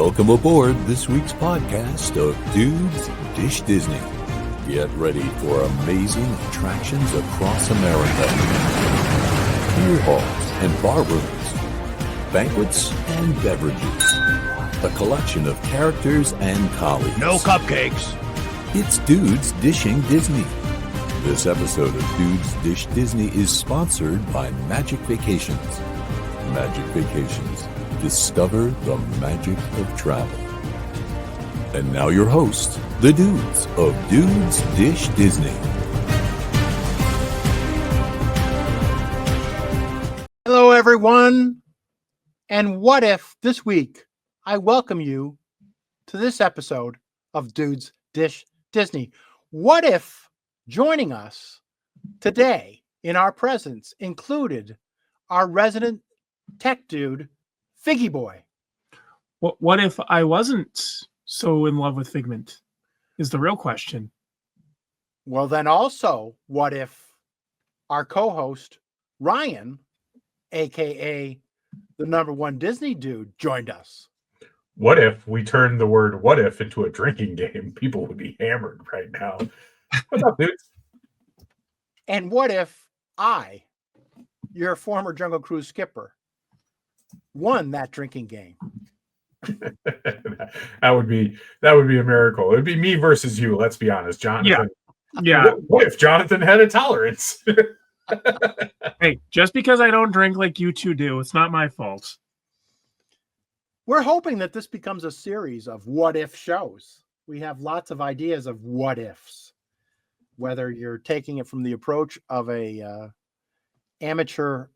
Welcome aboard this week's podcast of Dudes Dish Disney. Get ready for amazing attractions across America. Beer halls and bar rooms, banquets and beverages, a collection of characters and colleagues. No cupcakes. It's Dudes Dishing Disney. This episode of Dudes Dish Disney is sponsored by Magic Vacations. Magic Vacations. Discover the magic of travel. And now your hosts, the dudes of Dudes Dish Disney. Hello, everyone. And what if this week I welcome you to this episode of Dudes Dish Disney? What if joining us today in our presence included our resident tech dude, Figgy Boy? What if I wasn't so in love with Figment is the real question. Well, then also, what if our co-host, Ryan, a.k.a. the number one Disney dude, joined us? What if we turned the word "what if" into a drinking game? People would be hammered right now. What's up, dudes? And what if I, your former Jungle Cruise skipper, won that drinking game? that would be a miracle. It'd be me versus you. Let's be honest, Jonathan. Yeah. What if Jonathan had a tolerance? Hey, just because I don't drink like you two do, it's not my fault. We're hoping that this becomes a series of what if shows. We have lots of ideas of what ifs. Whether you're taking it from the approach of a amateur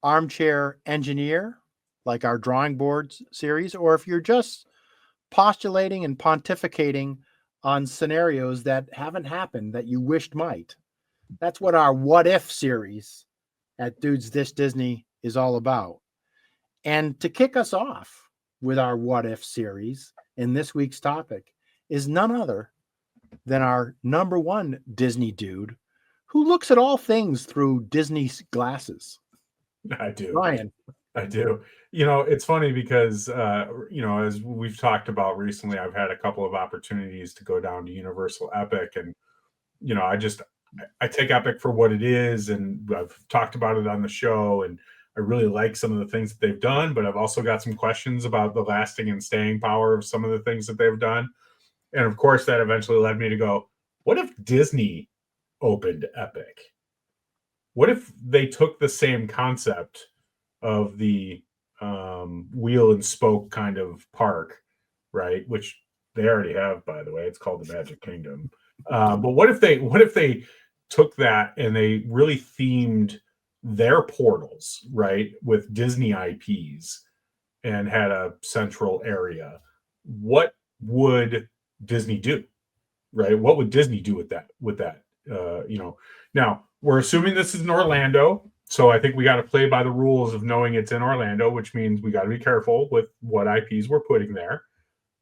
armchair engineer, like our drawing boards series, or if you're just postulating and pontificating on scenarios that haven't happened that you wished might. That's what our what if series at Dudes Dish Disney is all about. And to kick us off with our what if series in this week's topic is none other than our number one Disney dude who looks at all things through Disney's glasses. I do. Ryan. I do. You know, it's funny because, as we've talked about recently, I've had a couple of opportunities to go down to Universal Epic. And, I take Epic for what it is. And I've talked about it on the show. And I really like some of the things that they've done. But I've also got some questions about the lasting and staying power of some of the things that they've done. And, of course, that eventually led me to go, what if Disney opened Epic? What if they took the same concept of the wheel and spoke kind of park, right? Which they already have, by the way. It's called the Magic Kingdom. But what if they took that and they really themed their portals, right, with Disney IPs and had a central area? What would Disney do, right? What would Disney do with that? Now we're assuming this is in Orlando. So I think we got to play by the rules of knowing it's in Orlando, which means we got to be careful with what IPs we're putting there.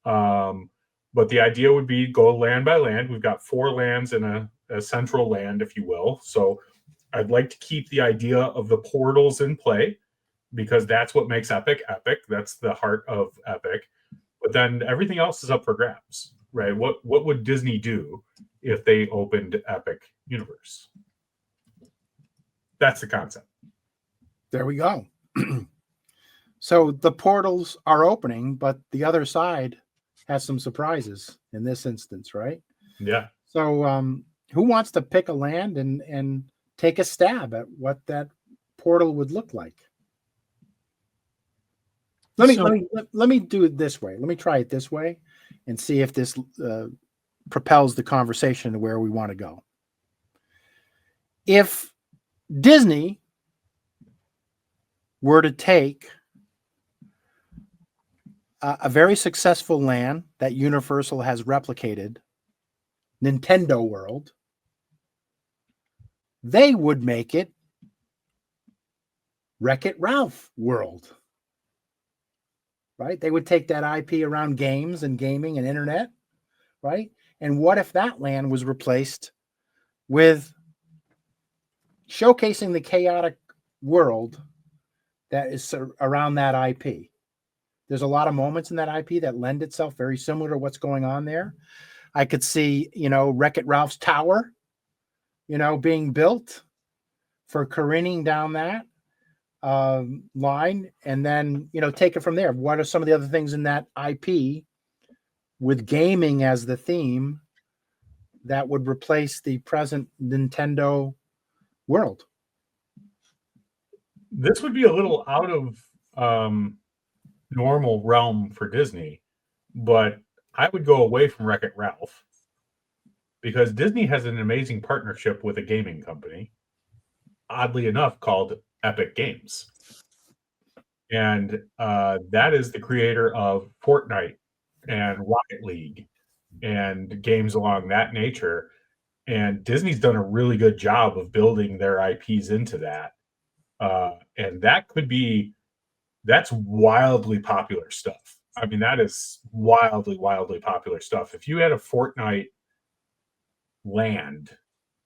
But the idea would be go land by land. We've got 4 lands and a central land, if you will. So I'd like to keep the idea of the portals in play because that's what makes Epic Epic. That's the heart of Epic. But then everything else is up for grabs, right? What would Disney do if they opened Epic Universe? That's the concept. There we go. So the portals are opening, but the other side has some surprises in this instance, right? Yeah. So who wants to pick a land and take a stab at what that portal would look like? Let me do it this way. Let me try it this way and see if this propels the conversation to where we want to go. If Disney were to take a very successful land that Universal has replicated, Nintendo World, they would make it Wreck-It Ralph World, right? They would take that IP around games and gaming and internet, right? And what if that land was replaced with showcasing the chaotic world that is around that IP? There's a lot of moments in that IP that lend itself very similar to what's going on there. I could see, Wreck-It Ralph's tower, being built for careening down that line, and then, take it from there. What are some of the other things in that IP with gaming as the theme that would replace the present Nintendo world? This would be a little out of normal realm for Disney, but I would go away from Wreck-It Ralph because Disney has an amazing partnership with a gaming company, oddly enough, called Epic Games. And that is the creator of Fortnite and Rocket League and games along that nature. And Disney's done a really good job of building their IPs into that. And that's wildly popular stuff. I mean, that is wildly popular stuff. If you had a Fortnite land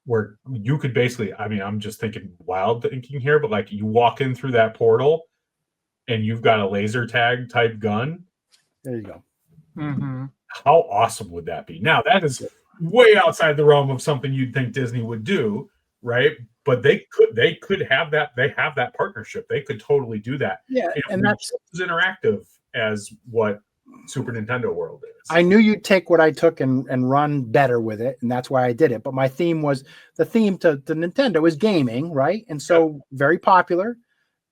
where you could basically, I mean, I'm just wild thinking here, but like you walk in through that portal and you've got a laser tag type gun. There you go. Mm-hmm. How awesome would that be? Now, that is way outside the realm of something you'd think Disney would do, right? But they could have that. They have that partnership. They could totally do that. Yeah, and that's as interactive as what Super Nintendo World is. I knew you'd take what I took and run better with it, and that's why I did it. But my theme was the theme to Nintendo is gaming, right? And so very popular,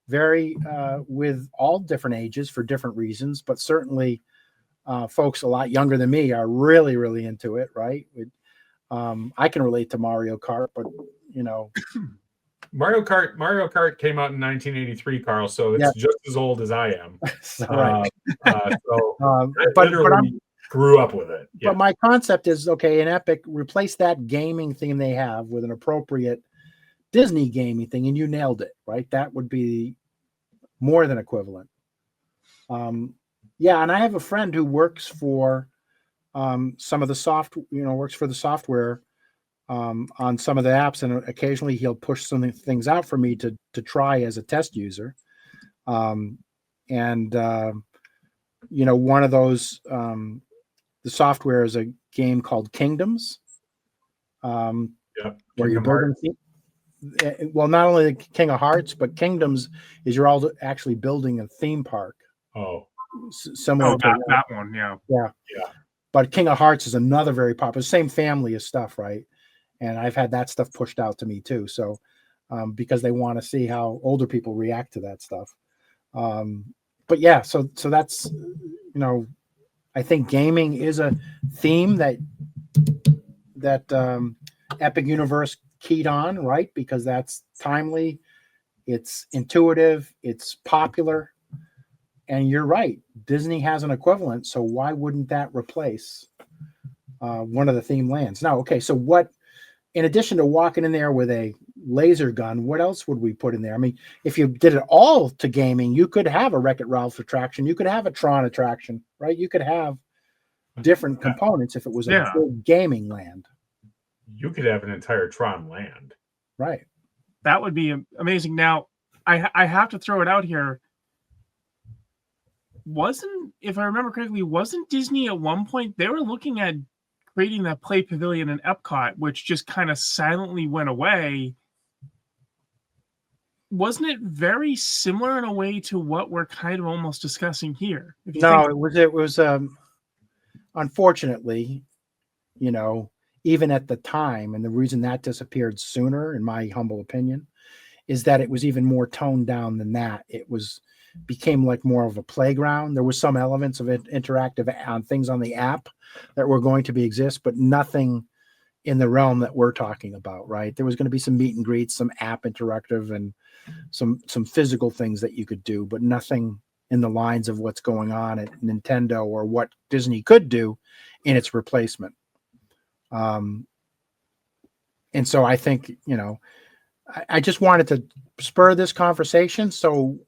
very with all different ages for different reasons, but certainly folks a lot younger than me are really, really into it, right? I can relate to Mario Kart, but Mario Kart came out in 1983, Carl, so it's just as old as I am. Right. But I grew up with it. But my concept is, okay, in Epic, replace that gaming theme they have with an appropriate Disney gaming thing, and you nailed it, right? That would be more than equivalent. And I have a friend who works for some of the works for the software on some of the apps, and occasionally he'll push some things out for me to try as a test user. One of those, the software is a game called Kingdoms, where you're building. Well, not only the King of Hearts, but Kingdoms is you're all actually building a theme park. Oh, similar to that one, yeah. But King of Hearts is another very popular, same family of stuff, right? And I've had that stuff pushed out to me too. So, because they want to see how older people react to that stuff. But yeah, so that's, I think gaming is a theme that Epic Universe keyed on, right? Because that's timely, it's intuitive, it's popular. And you're right, Disney has an equivalent. So why wouldn't that replace one of the theme lands? Now, okay, so what, in addition to walking in there with a laser gun, what else would we put in there? I mean, if you did it all to gaming, you could have a Wreck-It Ralph attraction. You could have a Tron attraction, right? You could have different components if it was a big gaming land. You could have an entire Tron land. Right. That would be amazing. Now, I have to throw it out here. If I remember correctly, wasn't Disney at one point, they were looking at creating that Play Pavilion in Epcot, which just kind of silently went away. Wasn't it very similar in a way to what we're kind of almost discussing here? No, it was unfortunately, even at the time, and the reason that disappeared sooner, in my humble opinion, is that it was even more toned down than that. It became like more of a playground. There was some elements of it interactive on things on the app that were going to exist, but nothing in the realm that we're talking about, right? There was going to be some meet and greets, some app interactive, and some physical things that you could do, but nothing in the lines of what's going on at Nintendo or what Disney could do in its replacement. And so I think, I just wanted to spur this conversation. So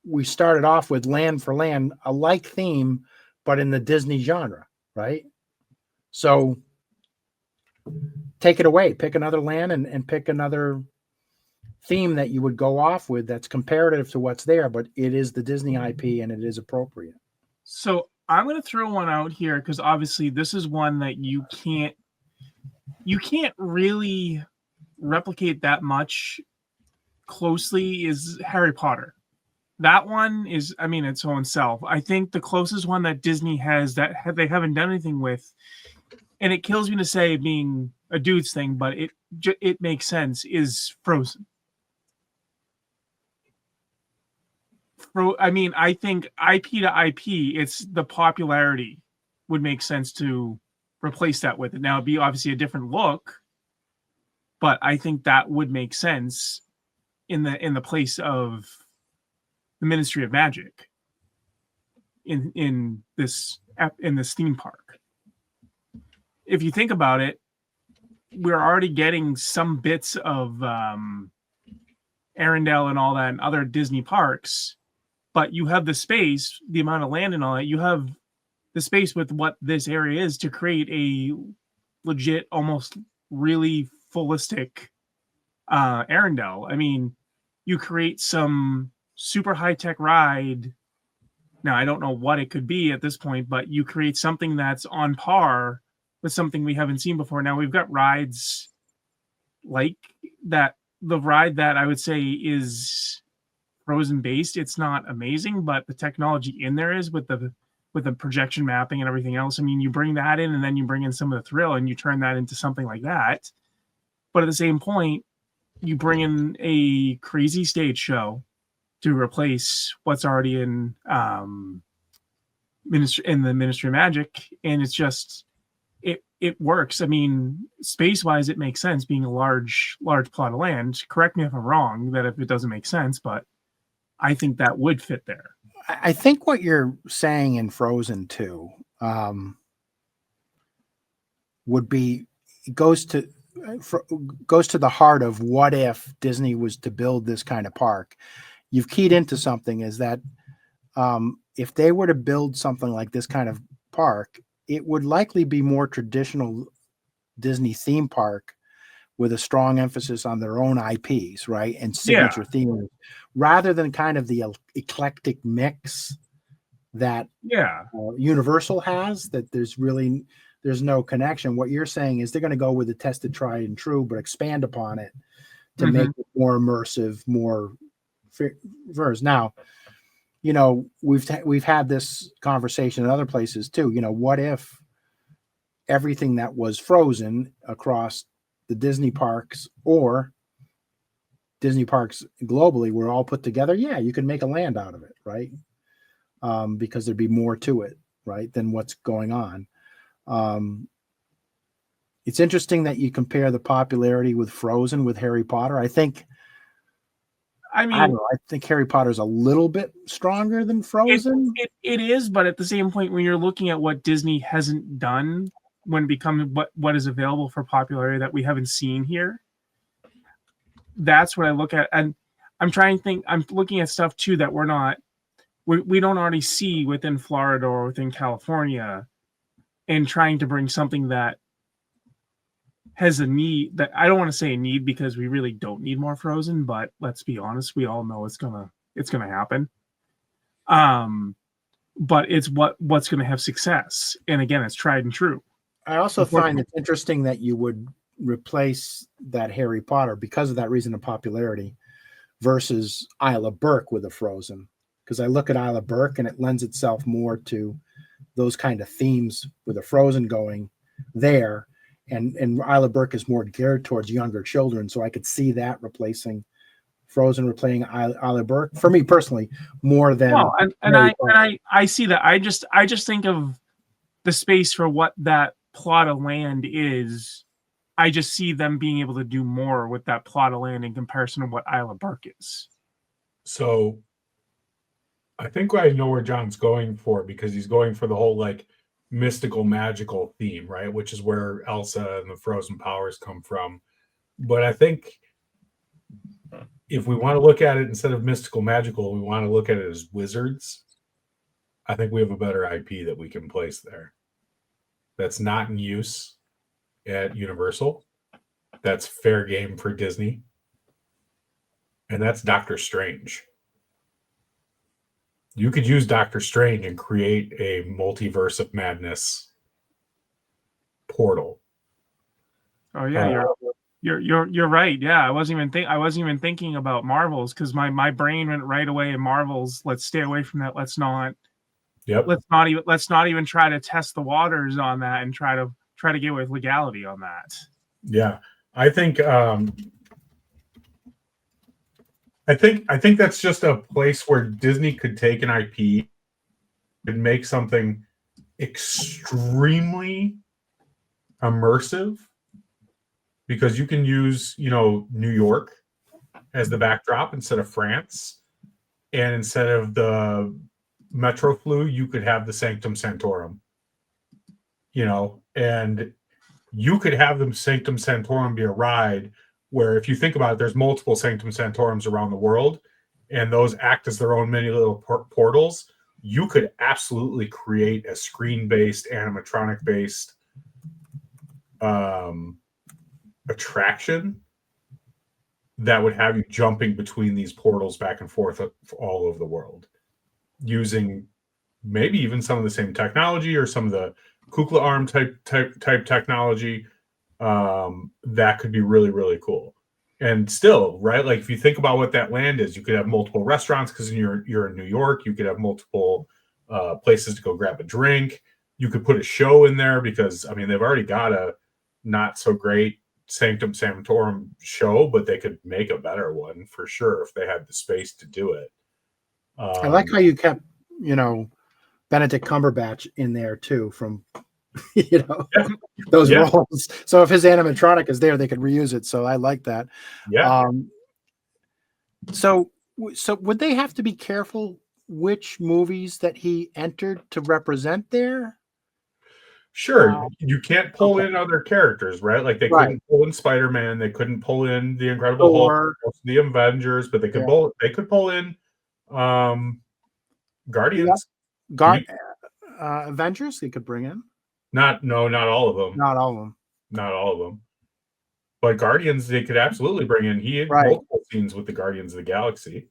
we started off with Land for Land, a like theme, but in the Disney genre, right? So take it away, pick another land and pick another theme that you would go off with that's comparative to what's there, but it is the Disney IP and it is appropriate. So I'm going to throw one out here because obviously this is one that you can't really replicate that much closely is Harry Potter. That one is, I mean, its own self. I think the closest one that Disney has that they haven't done anything with, and it kills me to say being a dude's thing, but it makes sense, is Frozen. I mean, I think IP to IP, it's the popularity would make sense to replace that with it. Now, it'd be obviously a different look, but I think that would make sense in the place of the Ministry of Magic in this theme park. If you think about it, we're already getting some bits of Arendelle and all that and other Disney parks, but you have the space, the amount of land and all that. You have the space with what this area is to create a legit, almost really holistic Arendelle. I mean, you create some super high-tech ride. Now, I don't know what it could be at this point, but you create something that's on par with something we haven't seen before. Now, we've got rides like that. The ride that I would say is Frozen-based, it's not amazing, but the technology in there is with the projection mapping and everything else. I mean, you bring that in and then you bring in some of the thrill and you turn that into something like that. But at the same point, you bring in a crazy stage show to replace what's already in the Ministry of Magic, and it's just it works. I mean, space-wise, it makes sense being a large plot of land. Correct me if I'm wrong that if it doesn't make sense, but I think that would fit there. I think what you're saying in Frozen 2 would be goes to the heart of what if Disney was to build this kind of park. You've keyed into something is that if they were to build something like this kind of park, it would likely be more traditional Disney theme park with a strong emphasis on their own IPs, right? And signature themes, rather than kind of the eclectic mix that Universal has, that there's no connection. What you're saying is they're going to go with the tested, tried and true, but expand upon it to make it more immersive, more verse. Now, you know, we've had this conversation in other places too. You know, what if everything that was Frozen across the Disney parks or Disney parks globally were all put together? Yeah, you could make a land out of it, right? Because there'd be more to it, right, than what's going on. It's interesting that you compare the popularity with Frozen with Harry Potter. I think Harry Potter's a little bit stronger than Frozen. It is, but at the same point, when you're looking at what Disney hasn't done when becoming what is available for popularity that we haven't seen here, that's what I look at. And I'm trying to think, I'm looking at stuff too that we don't already see within Florida or within California, and trying to bring something that has a need that I don't want to say a need because we really don't need more Frozen, but let's be honest, we all know it's gonna happen. But it's what's gonna have success, and again, it's tried and true. I also find it interesting that you would replace that Harry Potter because of that reason of popularity versus Isle of Berk with a Frozen, because I look at Isle of Berk and it lends itself more to those kind of themes with a Frozen going there. And Isle of Berk is more geared towards younger children, so I could see that replacing Frozen, replaying Isle of Berk for me personally more than. Well, I see that. I just think of the space for what that plot of land is. I just see them being able to do more with that plot of land in comparison to what Isle of Berk is. So, I think I know where John's going for, because he's going for the whole like mystical, magical theme, right? Which is where Elsa and the Frozen powers come from. But I think if we want to look at it instead of mystical, magical, we want to look at it as wizards. I think we have a better IP that we can place there. That's not in use at Universal. That's fair game for Disney. And that's Doctor Strange. You could use Doctor Strange and create a multiverse of madness portal. Oh yeah, you're right. Yeah, I wasn't even thinking about Marvels because my brain went right away in Marvels. Let's stay away from that. Let's not even try to test the waters on that and try to get with legality on that. Yeah, I think that's just a place where Disney could take an IP and make something extremely immersive, because you can use, New York as the backdrop instead of France, and instead of the Metroflux, you could have the Sanctum Sanctorum. And you could have the Sanctum Sanctorum be a ride where, if you think about it, there's multiple Sanctum Sanctorums around the world, and those act as their own mini little portals. You could absolutely create a screen-based, animatronic-based attraction that would have you jumping between these portals back and forth all over the world, using maybe even some of the same technology or some of the Kukla arm type technology. That could be really, really cool. And still, right, like if you think about what that land is, you could have multiple restaurants because you're in New York. You could have multiple places to go grab a drink. You could put a show in there because, I mean, they've already got a not so great Sanctum Sanctorum show, but they could make a better one for sure if they had the space to do it. I like how you kept, Benedict Cumberbatch in there too, from those roles. So if his animatronic is there, they could reuse it. So I like that. Yeah. So would they have to be careful which movies that he entered to represent there? Sure. You can't pull in other characters, right? Like they couldn't pull in Spider-Man, they couldn't pull in the Incredible Hulk, the Avengers, but they could pull in Guardians. Avengers they could bring in. Not all of them. Not all of them. Not all of them. But Guardians, they could absolutely bring in. He had multiple scenes with the Guardians of the Galaxy.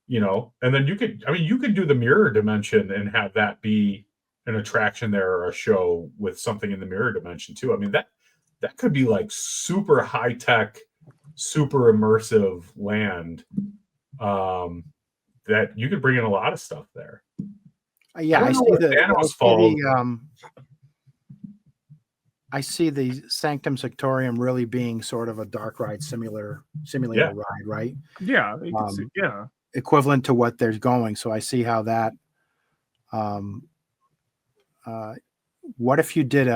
And then you could do the mirror dimension and have that be an attraction there, or a show with something in the mirror dimension too. I mean, that could be like super high tech, super immersive land. That you could bring in a lot of stuff there. Yeah, I see the Sanctum Sanctorum really being sort of a dark ride simulator ride, right? Yeah, equivalent to what they're going. So I see how that. What if you did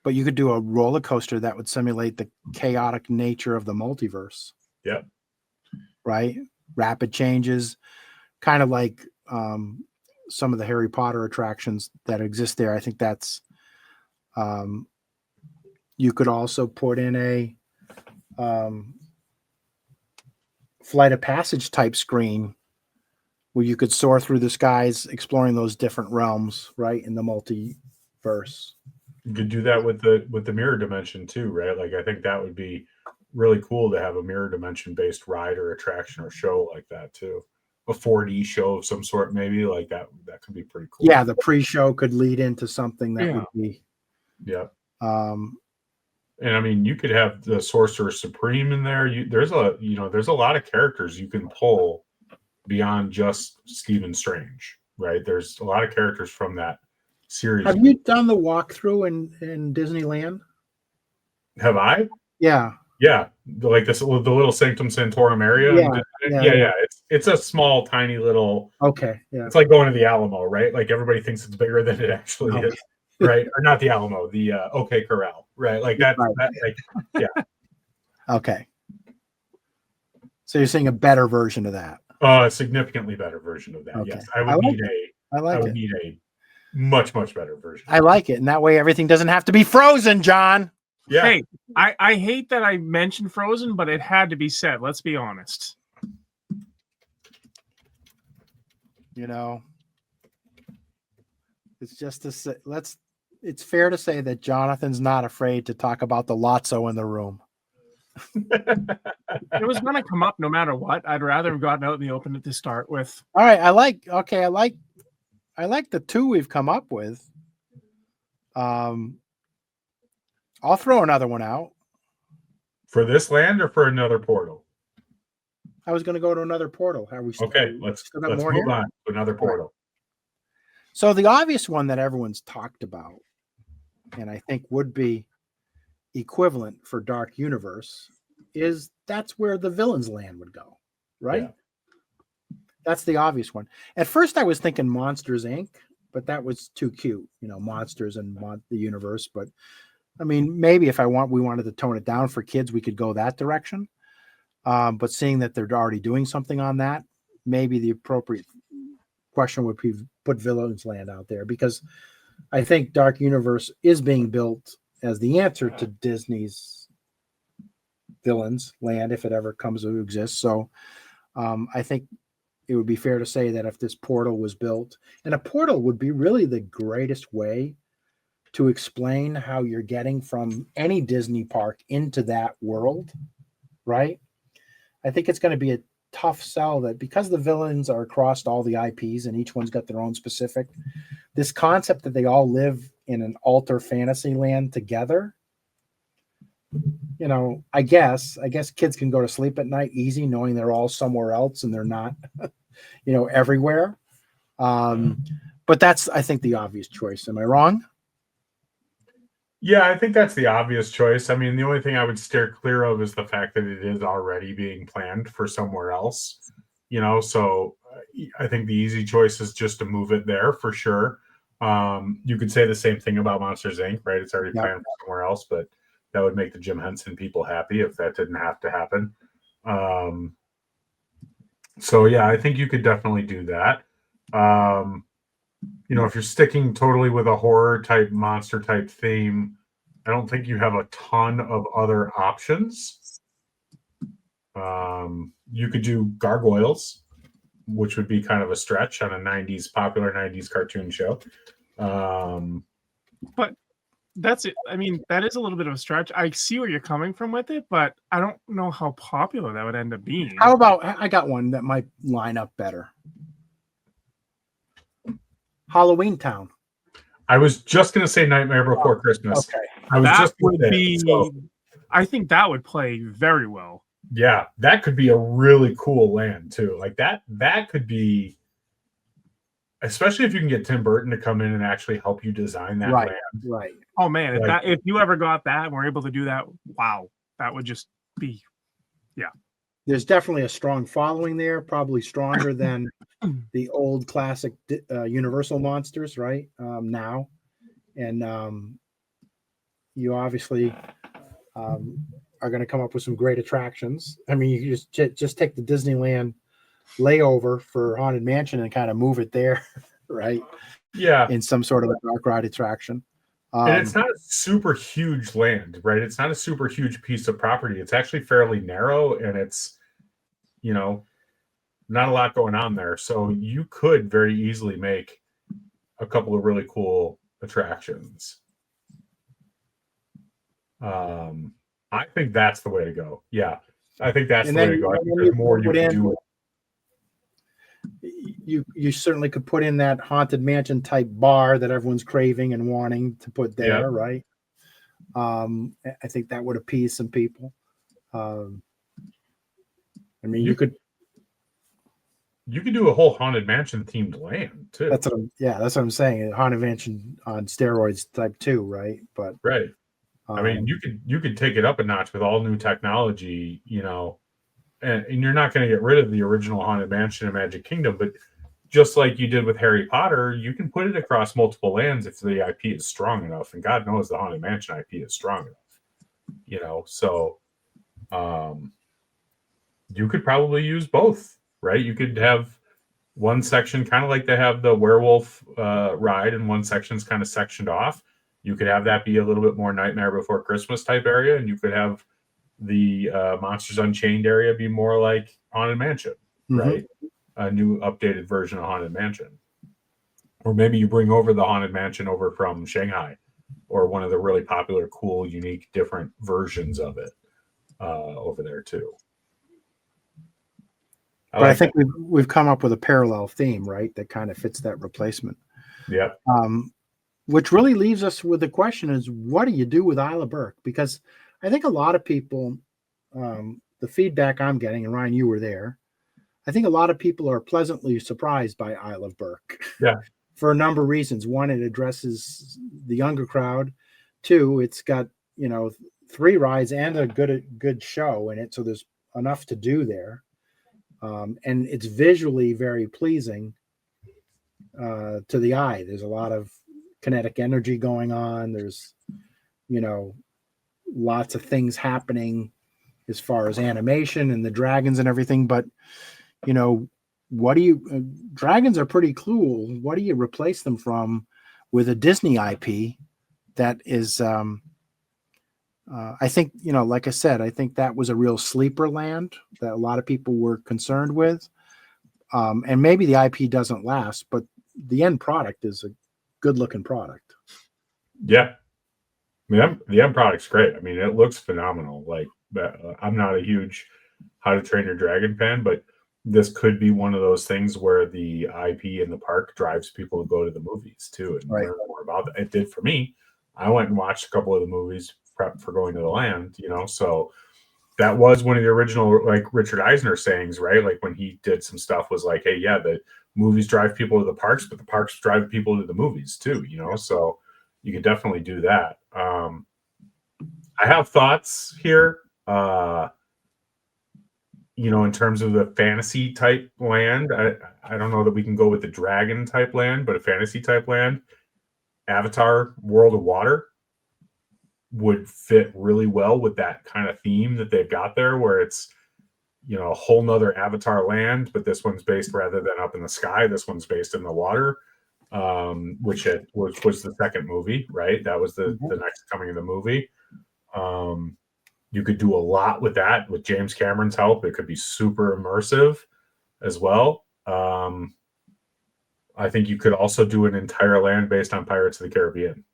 but you could do a roller coaster that would simulate the chaotic nature of the multiverse. Yeah. Right. Rapid changes, kind of like some of the Harry Potter attractions that exist there. I think that's. You could also put in a Flight of Passage type screen where you could soar through the skies, exploring those different realms, right, in the multiverse. You could do that with the mirror dimension too, right? Like I think that would be really cool to have a mirror dimension based ride or attraction or show like that too. A 4D show of some sort, maybe like that could be pretty cool. Yeah, the pre-show could lead into something that would be. Yeah. And I mean, you could have the Sorcerer Supreme in there. There's a lot of characters you can pull beyond just Stephen Strange, right? There's a lot of characters from that series. Have you done the walkthrough in Disneyland? Have I? Yeah. Yeah, like the little Sanctum Sanctorum area. Yeah. It's a small, tiny little. Okay. Yeah. It's like going to the Alamo, right? Like everybody thinks it's bigger than it actually is, right? Or not the Alamo, the OK Corral, right? Like that. Yeah. Okay. So you're saying a better version of that? A significantly better version of that. Okay. Yes, I would need a much better version. I like it, and that way everything doesn't have to be frozen, John. Yeah. Hey, I hate that I mentioned Frozen, but it had to be said. Let's be honest. It's just to say, it's fair to say that Jonathan's not afraid to talk about the Lotso in the room. It was going to come up no matter what. I'd rather have gotten out in the open to start with. All right, I like the two we've come up with. I'll throw another one out. For this land or for another portal? I was going to go to another portal. Have we? Okay, let's move on to another portal. So the obvious one that everyone's talked about, and I think would be equivalent for Dark Universe, is that's where the villains land would go, right? Yeah. That's the obvious one. At first I was thinking Monsters Inc., but that was too cute, monsters and the universe. But I mean, maybe if we wanted to tone it down for kids, we could go that direction. But seeing that they're already doing something on that, maybe the appropriate question would be put Villains Land out there, because I think Dark Universe is being built as the answer to Disney's Villains Land, if it ever comes to exist. So I think it would be fair to say that if this portal was built, and a portal would be really the greatest way to explain how you're getting from any Disney park into that world, right? I think it's going to be a tough sell that because the villains are across all the IPs and each one's got their own specific, this concept that they all live in an alter fantasy land together, I guess kids can go to sleep at night easy knowing they're all somewhere else and they're not, everywhere. But that's, I think, the obvious choice. Am I wrong? Yeah, I think that's the obvious choice. I mean, the only thing I would steer clear of is the fact that it is already being planned for somewhere else, so I think the easy choice is just to move it there for sure. You could say the same thing about Monsters Inc., right? It's already planned for somewhere else, but that would make the Jim Henson people happy if that didn't have to happen. So yeah, I think you could definitely do that. If you're sticking totally with a horror type, monster type theme, I don't think you have a ton of other options. You could do gargoyles, which would be kind of a stretch on a popular 90s cartoon show. But that's it. I mean, that is a little bit of a stretch. I see where you're coming from with it, but I don't know how popular that would end up being. How about, I got one that might line up better. Halloween Town. I was just going to say Nightmare Before Christmas. Okay. I think that would play very well. Yeah, that could be a really cool land too. Like that could be, especially if you can get Tim Burton to come in and actually help you design that land. Right. Oh man, if you ever got that and were able to do that, wow, that would just be, yeah. There's definitely a strong following there, probably stronger than the old classic Universal monsters, right? Now. And you obviously are going to come up with some great attractions. I mean, you just take the Disneyland layover for Haunted Mansion and kind of move it there, right? Yeah. In some sort of a dark ride attraction. And it's not a super huge land, right? It's not a super huge piece of property. It's actually fairly narrow, and it's, not a lot going on there. So you could very easily make a couple of really cool attractions. I think that's the way to go. Yeah, I think that's the way to go. I think there's more you can do. You certainly could put in that Haunted Mansion type bar that everyone's craving and wanting to put there, right? I think that would appease some people. I mean, you could do a whole Haunted Mansion themed land too. That's what I'm saying. Haunted Mansion on steroids type 2, right? But right. I mean, you could take it up a notch with all new technology, and you're not going to get rid of the original Haunted Mansion and Magic Kingdom, but just like you did with Harry Potter, you can put it across multiple lands if the IP is strong enough, and God knows the Haunted Mansion IP is strong enough, so you could probably use both, right? You could have one section kind of like they have the werewolf ride, and one section's kind of sectioned off. You could have that be a little bit more Nightmare Before Christmas type area, and you could have the Monsters Unchained area be more like Haunted Mansion, right? A new updated version of Haunted Mansion. Or maybe you bring over the Haunted Mansion over from Shanghai, or one of the really popular, cool, unique, different versions of it. over there too. But I think we've come up with a parallel theme, right? That kind of fits that replacement. Yeah. Which really leaves us with the question is, what do you do with Isla Burke? Because I think a lot of people, the feedback I'm getting, and Ryan, you were there, I think a lot of people are pleasantly surprised by Isle of Burke. Yeah. For a number of reasons. One, it addresses the younger crowd. Two, it's got, 3 rides and a good show in it. So there's enough to do there. And it's visually very pleasing to the eye. There's a lot of kinetic energy going on. There's, lots of things happening as far as animation and the dragons and everything. But, what do you, dragons are pretty cool. What do you replace them from with a Disney IP that is, I think, like I said, I think that was a real sleeper land that a lot of people were concerned with. And maybe the IP doesn't last, but the end product is a good looking product. Yeah. The end product's great. I mean, it looks phenomenal. Like, I'm not a huge How to Train Your Dragon fan, but this could be one of those things where the IP in the park drives people to go to the movies too and learn more about it. It did for me. I went and watched a couple of the movies prep for going to the land, so that was one of the original, like Richard Eisner sayings, right? Like when he did some stuff was like, hey, yeah, the movies drive people to the parks, but the parks drive people to the movies too, so you could definitely do that. I have thoughts here, in terms of the fantasy type land. I don't know that we can go with the dragon type land, but a fantasy type land, Avatar World of Water would fit really well with that kind of theme that they've got there, where it's, a whole nother Avatar land, but this one's based, rather than up in the sky, this one's based in the water, which was the second movie, right? That was the next coming of the movie. You could do a lot with that with James Cameron's help. It could be super immersive as well. I think you could also do an entire land based on Pirates of the Caribbean.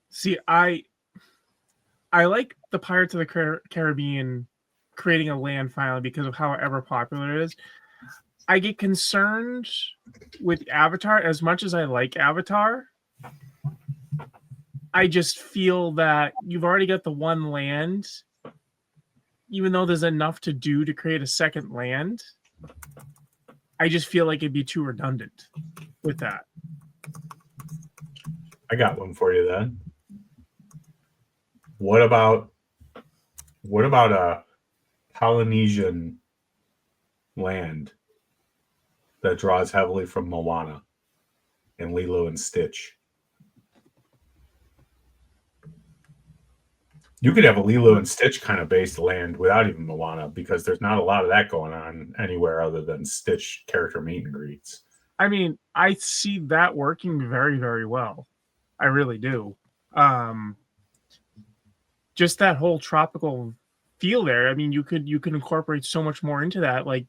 See, I like the Pirates of the Caribbean creating a land finally because of how ever popular it is. I get concerned with Avatar. As much as I like Avatar, I just feel that you've already got the one land, even though there's enough to do to create a second land. I just feel like it'd be too redundant with that. I got one for you then. What about a Polynesian land that draws heavily from Moana and Lilo and Stitch? You could have a Lilo and Stitch kind of based land without even Moana, because there's not a lot of that going on anywhere other than Stitch character meet and greets. I mean, I see that working very, very well. I really do. Just that whole tropical feel there. I mean, you could incorporate so much more into that. Like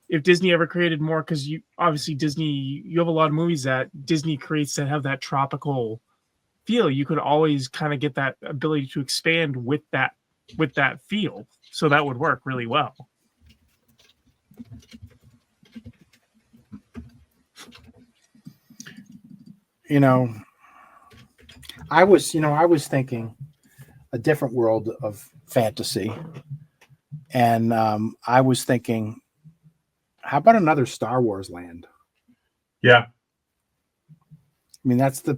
if Disney ever created more, because you have a lot of movies that Disney creates that have that tropical feel. You could always kind of get that ability to expand with that feel. So that would work really well. I was thinking a different world of fantasy. And I was thinking, how about another Star Wars land? Yeah. I mean, that's the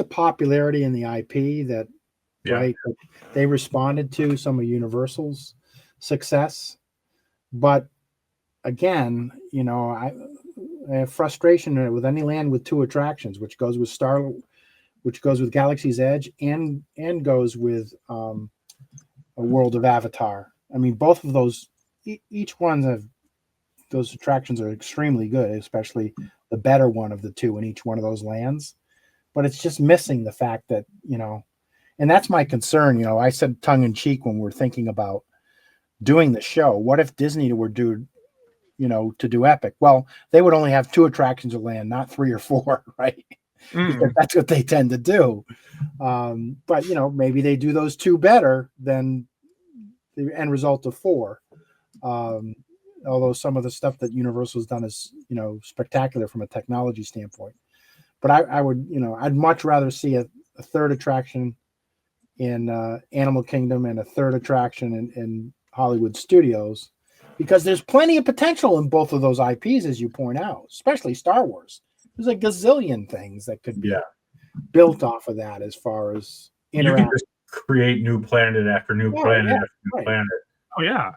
popularity in the IP that, right? They responded to some of Universal's success. But again, I have frustration with any land with 2 attractions, which goes with Galaxy's Edge and goes with a World of Avatar. I mean, both of those, each one of those attractions are extremely good, especially the better one of the 2 in each one of those lands. But it's just missing the fact that, and that's my concern. I said tongue in cheek when we're thinking about doing the show, what if Disney were to do Epic? Well, they would only have 2 attractions of land, not 3 or 4, right? because that's what they tend to do. But maybe they do those two better than the end result of 4. Although some of the stuff that Universal's done is spectacular from a technology standpoint. But I would I'd much rather see a third attraction in Animal Kingdom and a third attraction in Hollywood Studios, because there's plenty of potential in both of those IPs, as you point out, especially Star Wars. There's a gazillion things that could be built off of that as far as you can just create new planet after new planet after new planet. Oh yeah.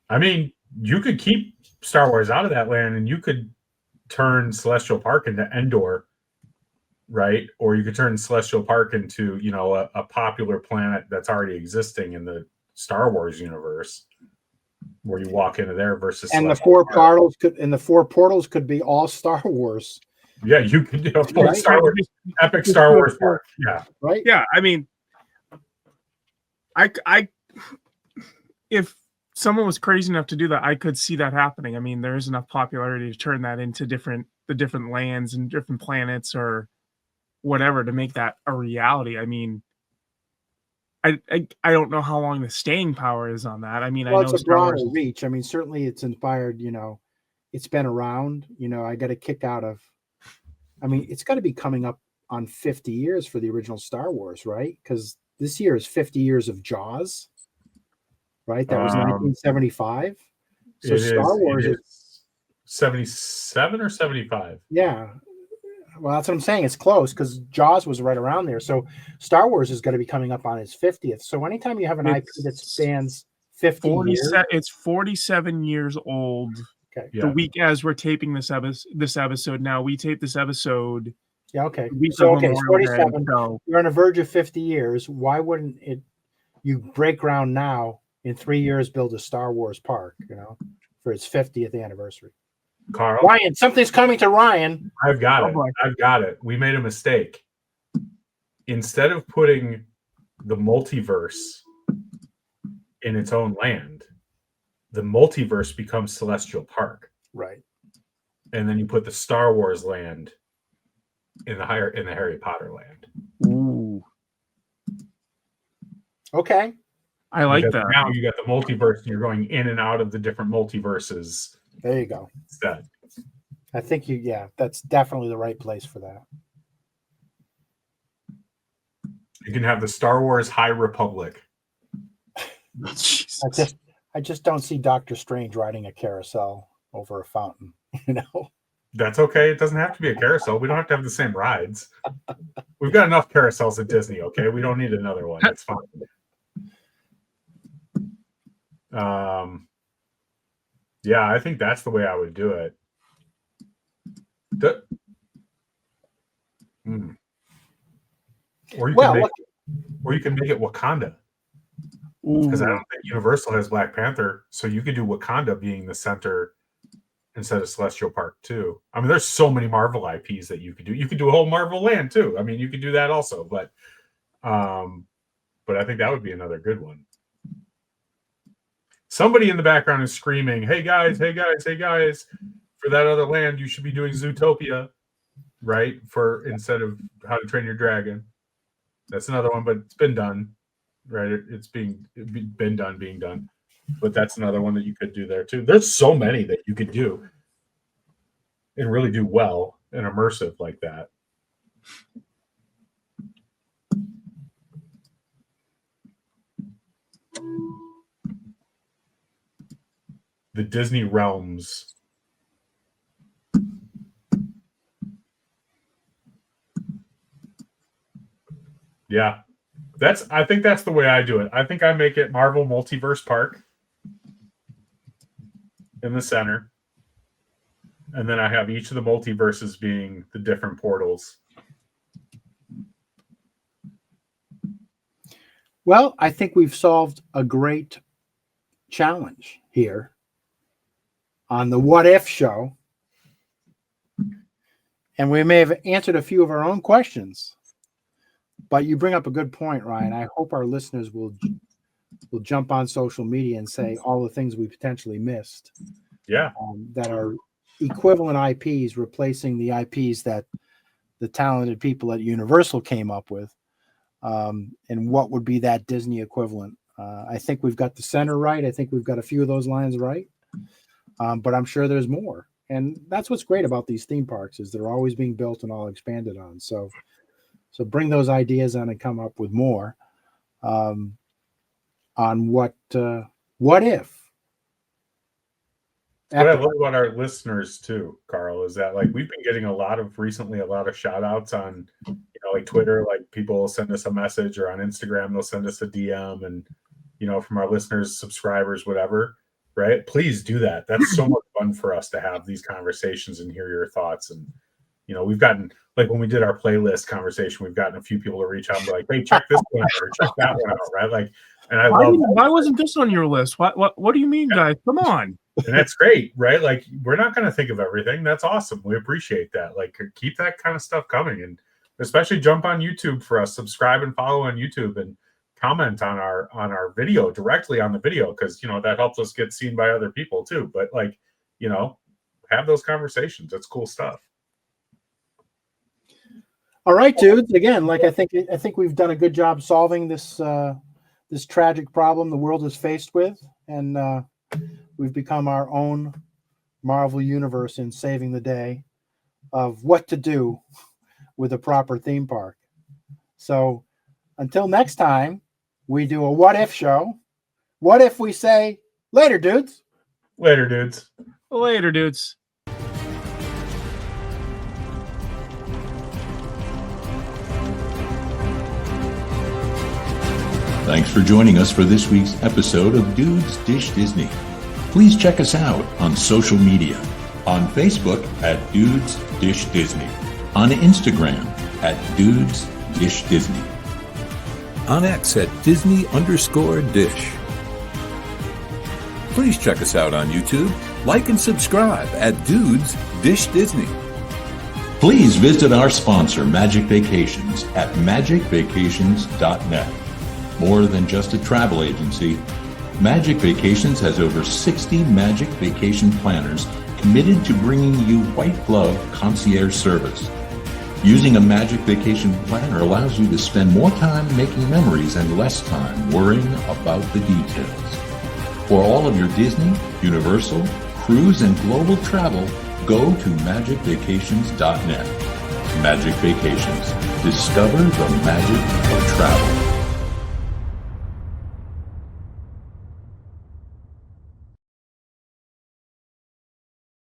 I mean, you could keep Star Wars out of that land and you could turn Celestial Park into Endor, right? Or you could turn Celestial Park into, a popular planet that's already existing in the Star Wars universe, where you walk into there versus the 4 portals could be all Star Wars. Yeah, you could do a Star Wars, epic Star Wars park. Yeah. Right? Yeah, I mean, I if someone was crazy enough to do that, I could see that happening. I mean, there is enough popularity to turn that into the different lands and different planets or whatever to make that a reality. I mean, I don't know how long the staying power is on that. I mean, well, I know it's a broader reach. I mean, certainly it's inspired, it's been around, I got a kick out of, it's got to be coming up on 50 years for the original Star Wars, right? Because this year is 50 years of Jaws, right? That was 1975. So Star Wars is 77 or 75. Yeah. Well, that's what I'm saying. It's close because Jaws was right around there. So Star Wars is going to be coming up on its 50th. So anytime you have an IP that spans 50 years. It's 47 years old. Okay. The week as we're taping this episode now, we tape this episode. Yeah, okay. So, it's 47. You're on the verge of 50 years. Why wouldn't you break ground now, in 3 years, build a Star Wars park, for its 50th anniversary? Carl, Ryan, something's coming to Ryan. I've got it. We made a mistake. Instead of putting the multiverse in its own land, the multiverse becomes Celestial Park. Right. And then you put the Star Wars land in the Harry Potter land. Ooh. Okay. I like that. Now you got the multiverse and you're going in and out of the different multiverses. There you go. Instead. I think that's definitely the right place for that. You can have the Star Wars High Republic. I just don't see Doctor Strange riding a carousel over a fountain, That's okay. It doesn't have to be a carousel. We don't have to have the same rides. We've got enough carousels at Disney, okay? We don't need another one. It's fine. Yeah, I think that's the way I would do it. Or you can make it Wakanda. Because I don't think Universal has Black Panther, so you could do Wakanda being the center instead of Celestial Park too. I mean, there's so many Marvel IPs that you could do. You could do a whole Marvel land too. I mean, you could do that also, but I think that would be another good one. Somebody in the background is screaming, "Hey guys, hey guys, hey guys. For that other land, you should be doing Zootopia, right? For instead of How to Train Your Dragon." That's another one, but it's been done, right? It's been done. But that's another one that you could do there too. There's so many that you could do and really do well and immersive like that. The Disney Realms. Yeah. I think that's the way I do it. I think I make it Marvel Multiverse Park in the center. And then I have each of the multiverses being the different portals. Well, I think we've solved a great challenge here on the What If show. And we may have answered a few of our own questions. But you bring up a good point, Ryan. I hope our listeners will jump on social media and say all the things we potentially missed. Yeah. That are equivalent IPs replacing the IPs that the talented people at Universal came up with, and what would be that Disney equivalent. I think we've got the center right. I think we've got a few of those lines right, but I'm sure there's more. And that's what's great about these theme parks is they're always being built and all expanded on. So bring those ideas on and come up with more on what if. What I love about our listeners too, Carl, is that like we've been getting a lot of shout outs on, like Twitter, like people will send us a message, or on Instagram, they'll send us a DM, and, from our listeners, subscribers, whatever, right? Please do that. That's so much fun for us to have these conversations and hear your thoughts. And, we've gotten, like when we did our playlist conversation, we've gotten a few people to reach out and be like, hey, check this one out or check that one out, right? Like, and I love that. Why wasn't this on your list? What do you mean, guys? Come on. And that's great, right? Like, we're not going to think of everything. That's awesome. We appreciate that. Like, keep that kind of stuff coming, and especially jump on YouTube for us. Subscribe and follow on YouTube, and comment on our video directly on the video, because that helps us get seen by other people too. But like, have those conversations. That's cool stuff. All right, dudes. Again, like I think we've done a good job solving this this tragic problem the world is faced with, and we've become our own Marvel universe in saving the day of what to do with a proper theme park. So until next time we do a what if show, what if we say later, dudes? Later, dudes. Later, dudes. Thanks for joining us for this week's episode of Dudes Dish Disney. Please check us out on social media. On Facebook at Dudes Dish Disney. On Instagram at Dudes Dish Disney. On X at Disney_Dish. Please check us out on YouTube. Like and subscribe at Dudes Dish Disney. Please visit our sponsor, Magic Vacations, at magicvacations.net. More than just a travel agency, Magic Vacations has over 60 Magic Vacation planners committed to bringing you white glove concierge service. Using a Magic Vacation planner allows you to spend more time making memories and less time worrying about the details. For all of your Disney, Universal, cruise, and global travel, go to magicvacations.net. Magic Vacations. Discover the magic of travel.